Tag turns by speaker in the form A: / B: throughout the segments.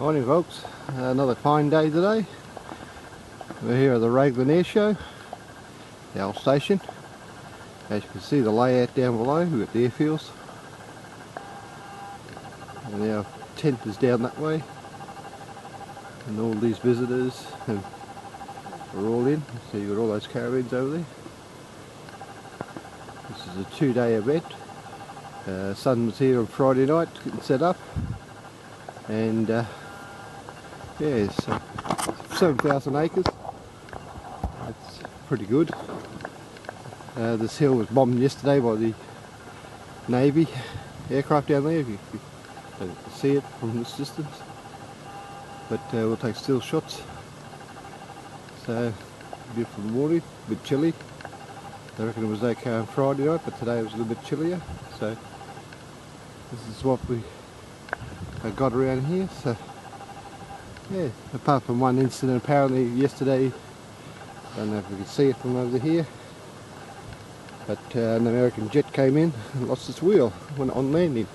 A: Morning folks, another fine day today. We're here at the Raglan air show, the old station. As you can see the layout down below, we've got the airfields. And our tent is down that way. And all these visitors are all in. So you've got all those caravans over there. This is a 2-day event. Sun was here on Friday night getting set up. And yeah, so 7,000 acres. That's pretty good. This hill was bombed yesterday by the Navy aircraft down there, if you can see it from this distance. But we'll take still shots. So, beautiful morning, a bit chilly. I reckon it was okay on Friday night, but today it was a little bit chillier. So, this is what we got around here. So, yeah, apart from one incident apparently yesterday, I don't know if we can see it from over here, but an American jet came in and lost its wheel when on landing.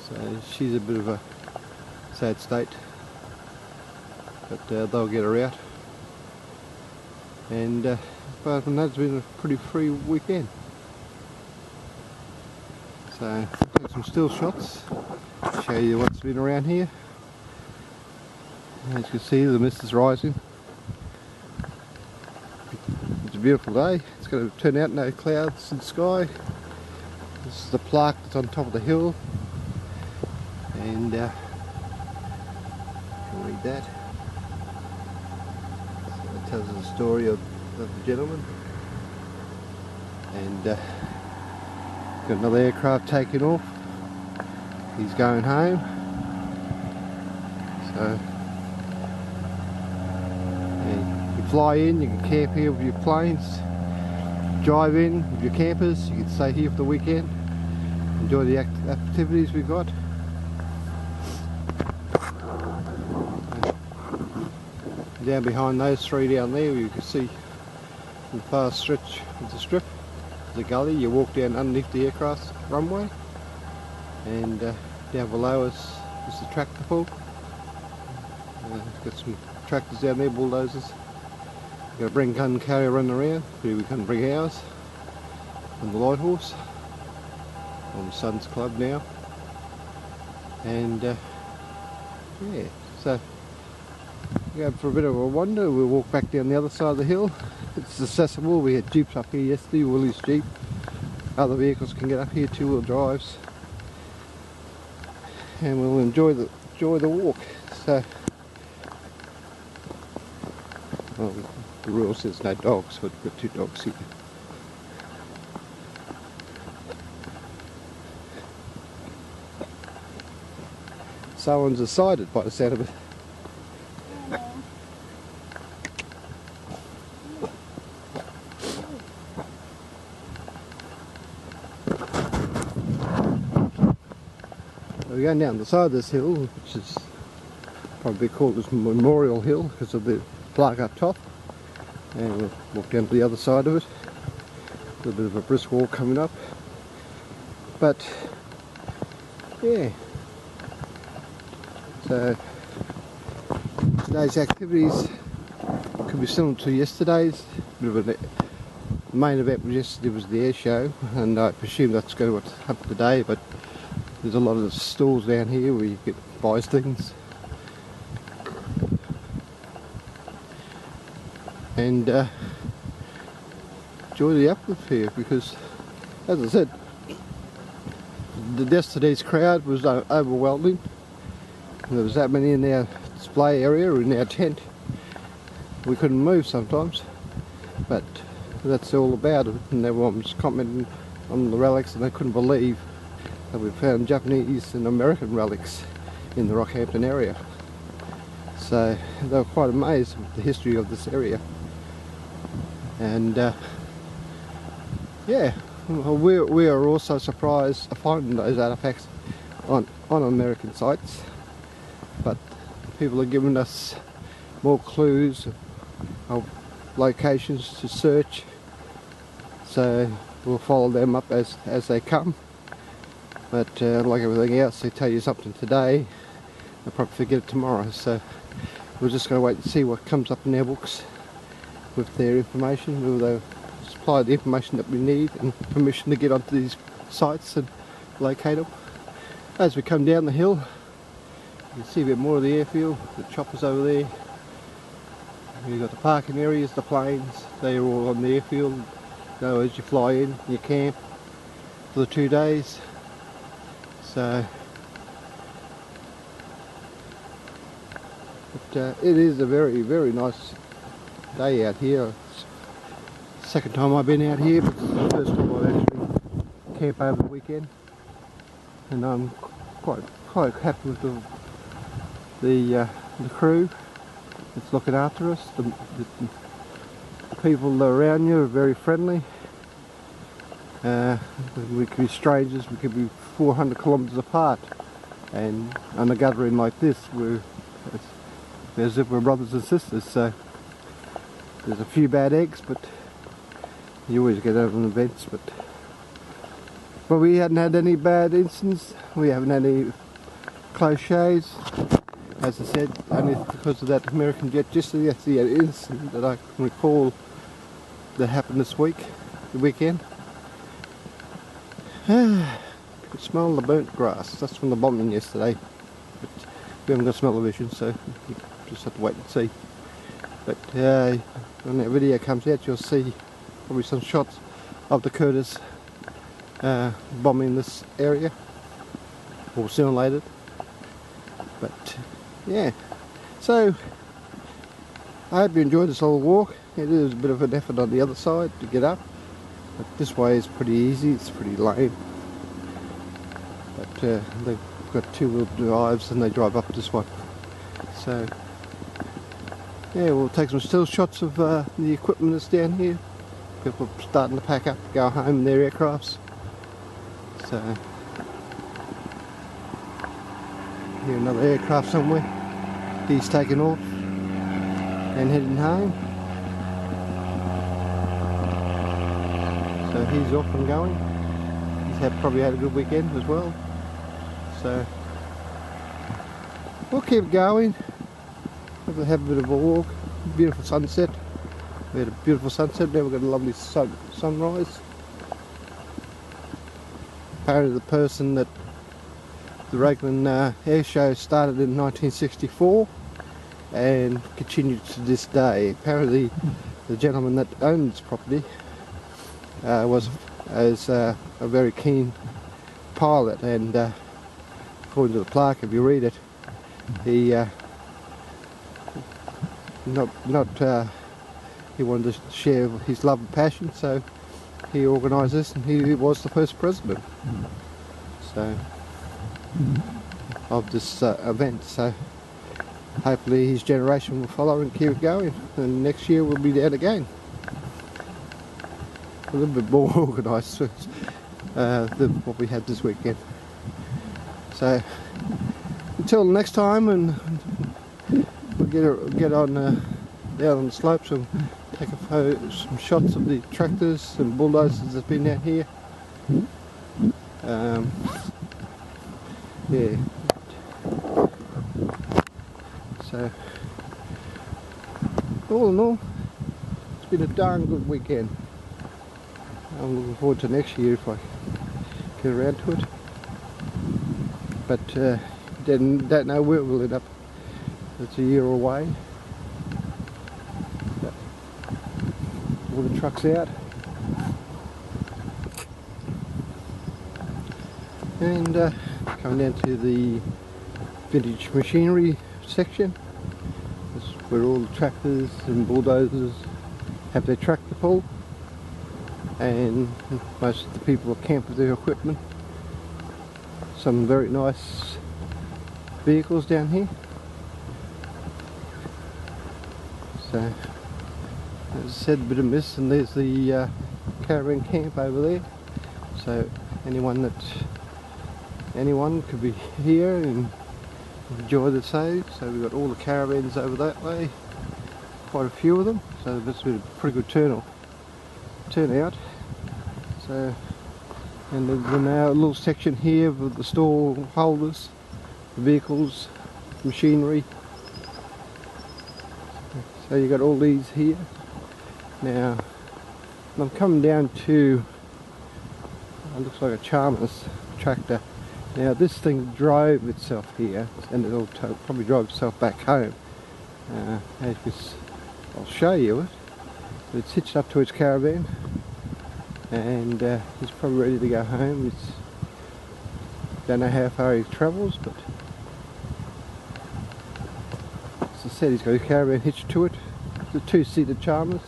A: So she's a bit of a sad state, but they'll get her out. And apart from that, it's been a pretty free weekend. So take some still shots, show you what's been around here. As you can see, the mist is rising. It's a beautiful day. It's going to turn out, no clouds in the sky. This is the plaque that's on top of the hill. And you can read that. So it tells us the story of the gentleman. And got another aircraft taking off. He's going home. So fly in, you can camp here with your planes, drive in with your campers, you can stay here for the weekend, enjoy the activities we've got. Down behind those three down there, you can see the far stretch of the strip, the gully. You walk down underneath the aircraft runway, and down below us is the tractor pull. Got some tractors down there, bulldozers. Got a bring gun carrier running around, but we can bring ours, and the light horse on the Sun's Club now. And yeah, so go for a bit of a wander. We'll walk back down the other side of the hill. It's accessible. We had jeeps up here yesterday, Willie's Jeep. Other vehicles can get up here, 2-wheel drives, and we'll enjoy the walk. So well, the rule says no dogs, but we've got 2 dogs here. Someone's decided by the sound of it. We're going down the side of this hill, which is probably called this Memorial Hill because of the plaque up top, and we'll walk down to the other side of it. A little bit of a brisk walk coming up, but yeah, so today's activities could be similar to yesterday's. The main event was yesterday was the air show, and I presume that's going to what's up today, but there's a lot of stalls down here where you can buy things. And enjoy the uplift here, because as I said, yesterday's crowd was overwhelming. There was that many in our display area or in our tent. We couldn't move sometimes, but that's all about it. And everyone was commenting on the relics, and they couldn't believe that we found Japanese and American relics in the Rockhampton area. So they were quite amazed with the history of this area. And yeah, we are also surprised finding those artifacts on American sites, but people are giving us more clues of locations to search, so we'll follow them up as they come. But like everything else, they tell you something today I'll probably forget it tomorrow, so we're just going to wait and see what comes up in their books with their information, whether they'll supply the information that we need and permission to get onto these sites and locate them. As we come down the hill, you can see a bit more of the airfield, the choppers over there. You've got the parking areas, the planes, they're all on the airfield. So as you fly in, you camp for the 2 days. So but, it is a very, very nice day out here. It's the second time I've been out here, but it's the first time I've actually camped over the weekend. And I'm quite happy with the crew that's looking after us. The people around you are very friendly. We could be strangers, we could be 400 kilometres apart, and on a gathering like this, we're as if we're brothers and sisters. So there's a few bad eggs, but you always get over in events. But we hadn't had any bad incidents. We haven't had any close shaves. As I said, only because of that American jet yesterday. That's the incident that I can recall that happened this week, the weekend. You could smell the burnt grass. That's from the bombing yesterday. But we haven't got smell-o-vision, so you just have to wait and see. But when that video comes out, you'll see probably some shots of the Curtis bombing this area, or simulated. But yeah, so I hope you enjoyed this little walk. It is a bit of an effort on the other side to get up, but this way is pretty easy. It's pretty lame, but they've got two-wheel drives and they drive up this one. So yeah, we'll take some still shots of the equipment that's down here. People are starting to pack up, go home in their aircrafts. So here another aircraft somewhere. He's taking off and heading home. So he's off and going. He's probably had a good weekend as well. So we'll keep going. We'll have a bit of a walk. Beautiful sunset. We had a beautiful sunset. Now we've got a lovely sunrise. Apparently the person that the Raglan air show started in 1964 and continued to this day. Apparently the gentleman that owned this property was a very keen pilot, and according to the plaque, if you read it, he he wanted to share his love and passion, so he organised this, and he was the first president of this event. So hopefully his generation will follow and keep it going, and next year we'll be down again. A little bit more organised than what we had this weekend. So until next time, and we'll get on down on the slopes and take some shots of the tractors and bulldozers that's been out here. Yeah. So all in all, it's been a darn good weekend. I'm looking forward to next year if I get around to it. But don't know where we'll end up. It's a year away. But all the trucks out. And coming down to the vintage machinery section. That's where all the tractors and bulldozers have their tractor pull. And most of the people camp with their equipment. Some very nice vehicles down here. So, as I said, a bit of mist, and there's the caravan camp over there. So anyone could be here and enjoy the day. So we've got all the caravans over that way, quite a few of them. So that's been a pretty good turnout. So, and there's now a little section here with the stall holders, the vehicles machinery. So you got all these here. Now I'm coming down to, it looks like a Chalmers tractor. Now this thing drove itself here, and it'll probably drive itself back home. I'll show you it. But it's hitched up to its caravan, and he's probably ready to go home. Don't know how far he travels, but as I said, he's got a caravan hitched to it. It's a two-seater Chalmers,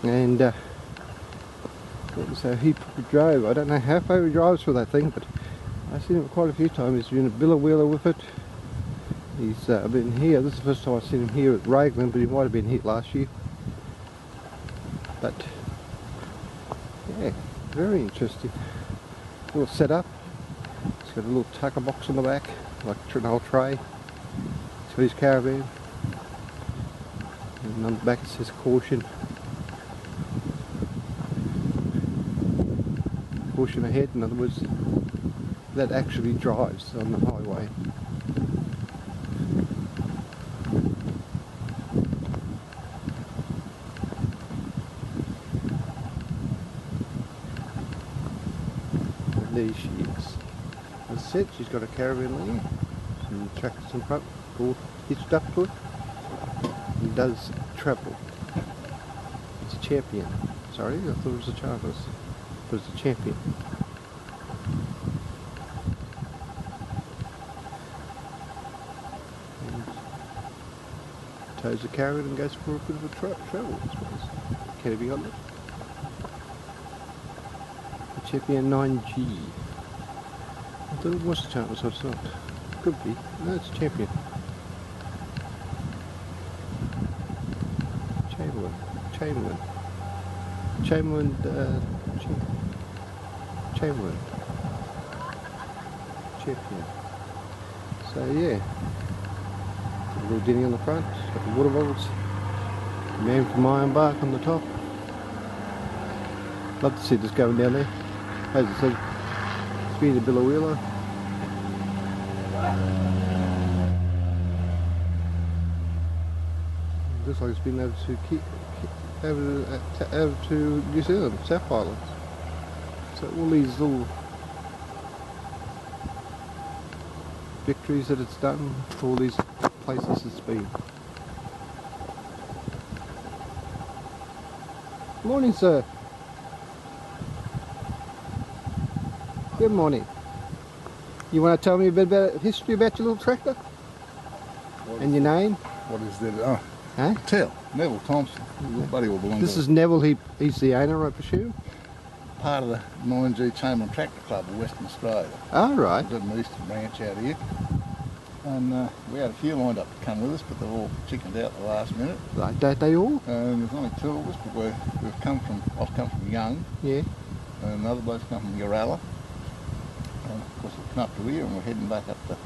A: and so he probably drove. I don't know how far he drives for that thing, but I've seen him quite a few times. He's been a billow wheeler with it. He's been here. This is the first time I've seen him here at Raglan, but he might have been here last year. But yeah, very interesting. Little setup. It's got a little tucker box on the back, like an old tray. It's got his caravan. And on the back it says caution. Caution ahead, in other words, that actually drives on the highway. And there she is. As I said, she's got a caravan there, some tractors in front, all hitched up to it. It does travel. It's a Champion. Sorry, I thought it was a Chalmers. But it's a Champion. And tows the caravan and goes for a bit of a travel, I suppose. Can it be on it? The Champion 9G. I thought it was a Chalmers, so it's not. Could be. No, it's a Champion. Chamberlain. Champion. So yeah, a little dinny on the front, got the water bottles, man from Ironbark on the top. Love to see this going down there. As I said, it's been a billow wheeler. Looks like it's been over to New Zealand, South Island. So all these little victories that it's done, all these places it's been. Morning, sir. Good morning. You want to tell me a bit about history about your little tractor? And your name?
B: What is that? Oh,
A: huh?
B: Tell. Neville Thompson. Your buddy will belong to.
A: This is Neville. He's the owner, I presume?
B: Part of the 9G Chamberlain Tractor Club of Western Australia.
A: Oh, right.
B: We've got an eastern branch out here. And we had a few lined up to come with us, but they've all chickened out at the last minute.
A: Right, don't they all?
B: And there's only two of us, but I've come from Young.
A: Yeah.
B: And another bloke's come from Uralla. And of course we've come up to here and we're heading back up to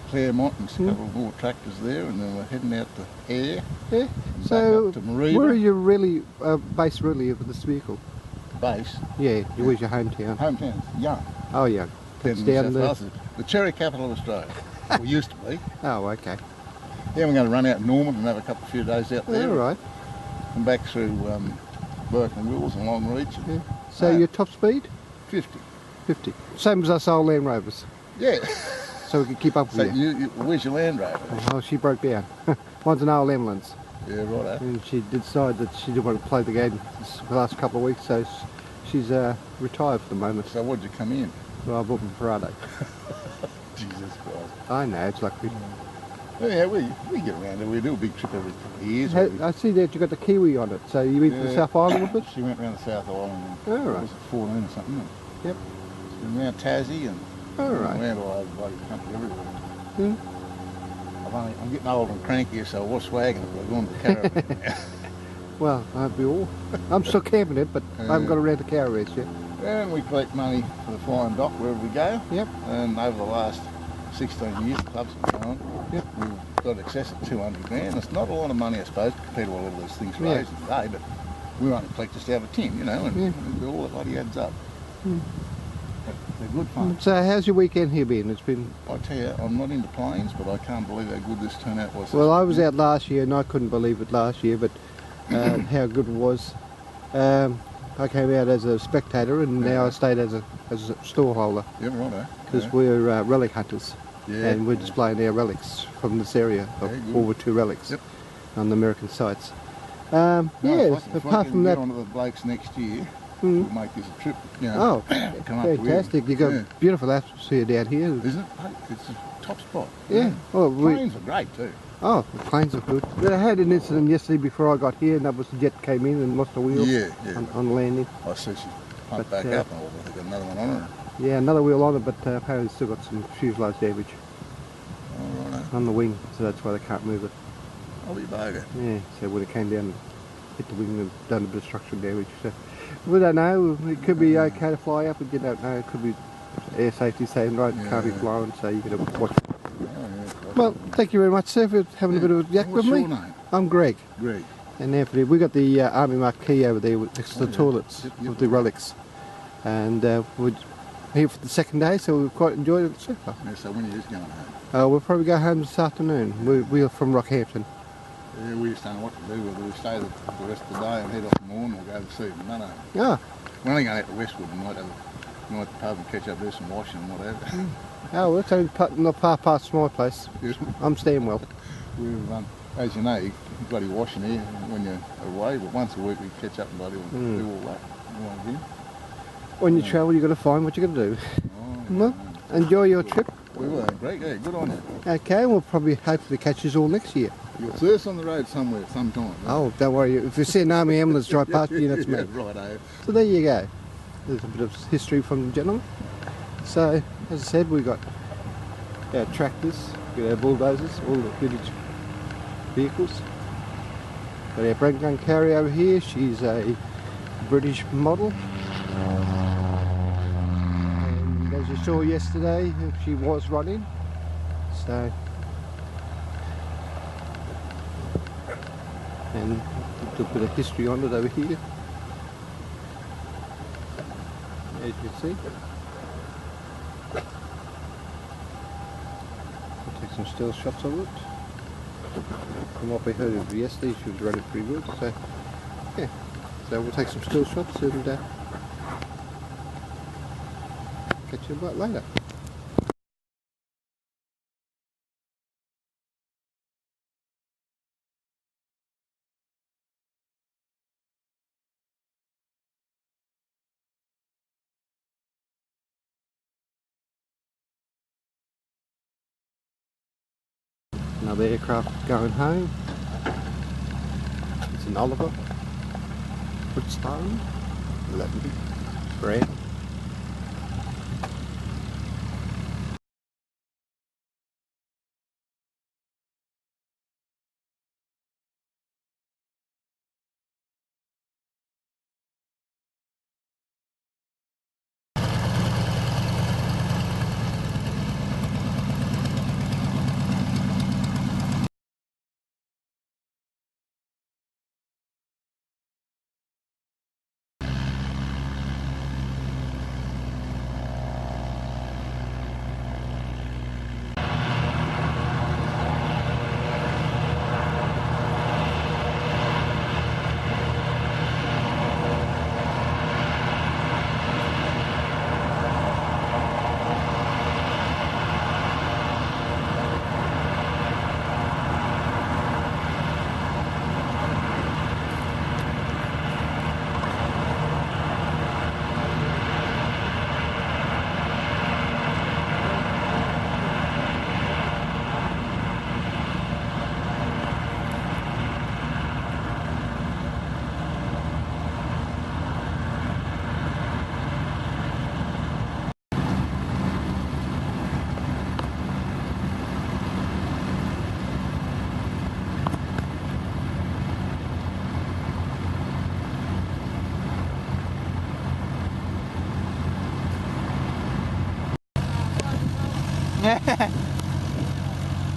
B: Claremont and a couple of more tractors there, and then we're heading out to Ayr.
A: Yeah.
B: So back up to Mareeba.
A: Where are you really based really of this vehicle?
B: Base.
A: Yeah. Where's your hometown?
B: Hometown's Young.
A: Oh, Young. It's
B: down
A: there.
B: The cherry capital of Australia. We used to be.
A: Oh, okay.
B: Yeah, we're going to run out Norman and have a few days out there.
A: All right.
B: And back through Burke and Wills and Longreach.
A: Yeah. So your top speed?
B: 50.
A: 50. Same as us old Land Rovers.
B: Yeah.
A: So we can keep up with you.
B: Where's your Land Rover?
A: Oh, she broke down. Mine's an old ambulance.
B: Yeah, right.
A: And she decided that she didn't want to play the game for the last couple of weeks, so she's retired for the moment.
B: So what did you come in?
A: Well, I bought my Prado.
B: Jesus Christ.
A: I know, it's like...
B: Yeah, we get around there. We do a big trip every couple of years.
A: I see that you got the Kiwi on it, so you went to the South Island with it?
B: She went around the South Island and
A: right.
B: was it 14 or something?
A: Yep.
B: She's been around Tassie and around all over the bloody country everywhere. I'm getting old and cranky, so I was swagging it, but I'm going to the caravan now.
A: Well, aren't we all? I'm still camping it, but I haven't got around to caravans yet.
B: And we collect money for the flying dock wherever we go.
A: Yep.
B: And over the last 16 years, the club's been going.
A: Yep.
B: We've got excess of 200 grand. It's not a lot of money, I suppose, compared to what all these things raise today, but we only collect just out of 10, you know, and all that bloody adds up. They're good fun.
A: So how's your weekend here been? It's been...
B: I tell you, I'm not into planes, but I can't believe how good this turnout was.
A: Well, I was out last year and I couldn't believe it last year, but how good it was. I came out as a spectator and now I stayed as a store holder.
B: Yeah, righto.
A: Because we're relic hunters.
B: Yeah,
A: and we're displaying our relics from this area of over 2 relics on the American sites. Apart from that,
B: get onto the Blakes next year, we'll make this a trip. You know,
A: fantastic! You've got beautiful atmosphere down here,
B: isn't it? It's a top spot.
A: Yeah. Well,
B: planes are great too.
A: Oh, the planes are good. I had an incident yesterday before I got here, and that was the jet came in and lost a wheel. On landing.
B: I see she pumped back up, and I think another one on her.
A: Yeah, another wheel on it, but apparently still got some fuselage damage on the wing, so that's why they can't move it.
B: Oh, you bugger.
A: Yeah, so when it came down and hit the wing, they've done a bit of structural damage. So we don't know. It could be okay to fly up, but you don't know. It could be air safety saying, right, can't be flying, so you've got to watch. Well, thank you very much, sir, for having a bit of a yak with me.
B: What's your name?
A: I'm Greg.
B: Greg.
A: And Anthony. We got the army marquee over there next to the toilets of the relics, and we're here for the second day, so we've quite enjoyed it so far.
B: Yeah, so when are you going home?
A: We'll probably go home this afternoon. We're from Rockhampton.
B: Yeah, we just don't know what to do, whether we stay the rest of the day and head off tomorrow or go this evening. No.
A: Ah.
B: We're only going out to Westwood and might have the pub and catch up, do some washing and whatever.
A: Oh, well, it's only not far past my place.
B: Yes.
A: I'm staying well.
B: We've, as you know, you bloody washing here when you're away, but once a week we catch up and bloody do all that. Again.
A: When you travel, you've got to find what you're going to do. Well, enjoy your trip.
B: We will. Great. Yeah, good on you.
A: Okay, we'll probably hopefully catch you all next year.
B: You'll see us on the road somewhere, sometime. Right?
A: Oh, don't worry. If you see an army ambulance drive past you, that's me.
B: Right,
A: So there you go. There's a bit of history from the gentleman. So, as I said, we've got our tractors, we've got our bulldozers, all the vintage vehicles. Got our Raglan carrier over here. She's a British model. And as you saw yesterday, she was running. So, and a little bit of history on it over here. As you can see. I'll take some still shots of it. From what we heard of yesterday, she was running pretty good. So, yeah. So we'll take some still shots and catch you a bit later. Another aircraft going home. It's an Oliver. Woodstone. 11 grand.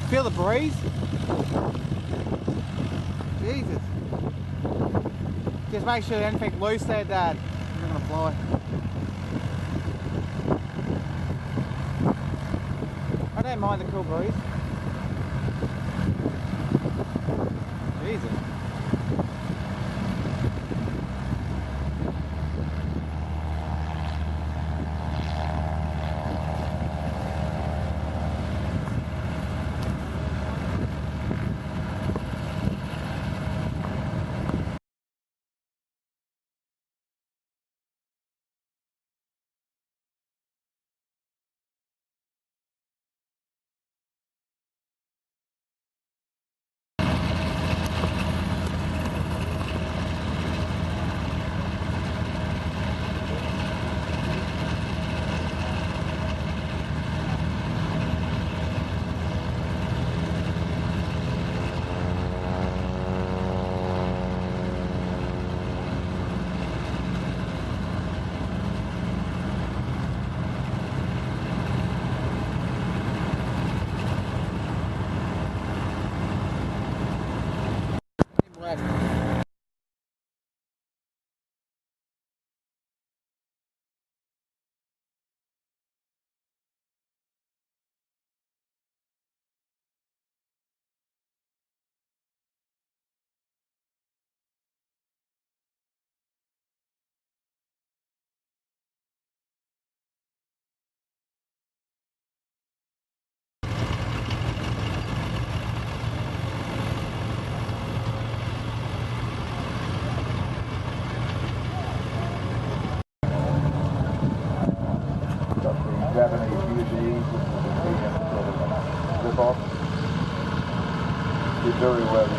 C: Feel the breeze? Jesus. Just make sure anything loose there, Dad. You're not gonna fly. don't mind the cool breeze. Jesus.
D: Japanese UGs and the sort of rip-off. Did very well